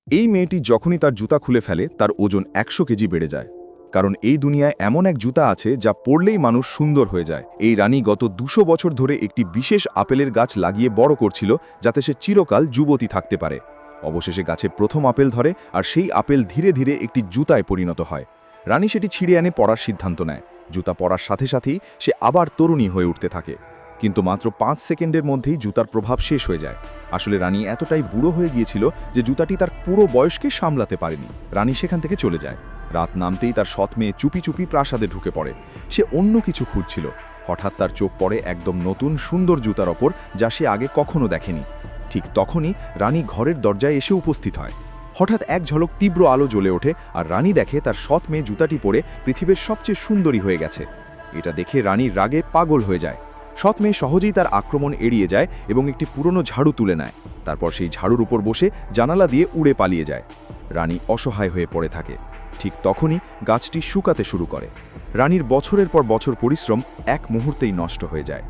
এই মেয়েটি যখনই তার জুতা খুলে ফেলে তার ওজন ১০০ কেজি বেড়ে যায়। কারণ এই দুনিয়ায় এমন এক জুতা আছে যা পরলেই মানুষ সুন্দর হয়ে যায়। এই রানী গত ২০০ বছর ধরে একটি বিশেষ আপেলের গাছ লাগিয়ে বড় করছিল, যাতে সে চিরকাল যুবতী থাকতে পারে। অবশেষে গাছে প্রথম আপেল ধরে, আর সেই আপেল ধীরে ধীরে একটি জুতায় পরিণত হয়। রানী সেটি ছিঁড়ে এনে পরার সিদ্ধান্ত নেয়। জুতা পরার সাথে সাথেই সে আবার তরুণী হয়ে উঠতে থাকে। কিন্তু মাত্র ৫ সেকেন্ডের মধ্যেই জুতার প্রভাব শেষ হয়ে যায়। আসলে রানী এতটাই বুড়ো হয়ে গিয়েছিল যে জুতাটি তার পুরো বয়সকে সামলাতে পারেনি। রানী সেখান থেকে চলে যায়। রাত নামতেই তার সৎ মেয়ে চুপি চুপি প্রাসাদে ঢুকে পড়ে। সে অন্য কিছু খুঁজছিল। হঠাৎ তার চোখ পড়ে একদম নতুন সুন্দর জুতার ওপর, যা সে আগে কখনো দেখেনি। ঠিক তখনই রানী ঘরের দরজায় এসে উপস্থিত হয়। হঠাৎ এক ঝলক তীব্র আলো জ্বলে ওঠে, আর রানী দেখে তার সৎ মেয়ে জুতাটি পরে পৃথিবীর সবচেয়ে সুন্দরী হয়ে গেছে। এটা দেখে রানী রাগে পাগল হয়ে যায়। সৎ মেয়ে সহজেই তার আক্রমণ এড়িয়ে যায় এবং একটি পুরনো ঝাড়ু তুলে নেয়। তারপর সেই ঝাড়ুর উপর বসে জানালা দিয়ে উড়ে পালিয়ে যায়। রানী অসহায় হয়ে পড়ে থাকে। ঠিক তখনই গাছটি শুকাতে শুরু করে। রানীর বছরের পর বছর পরিশ্রম এক মুহূর্তেই নষ্ট হয়ে যায়।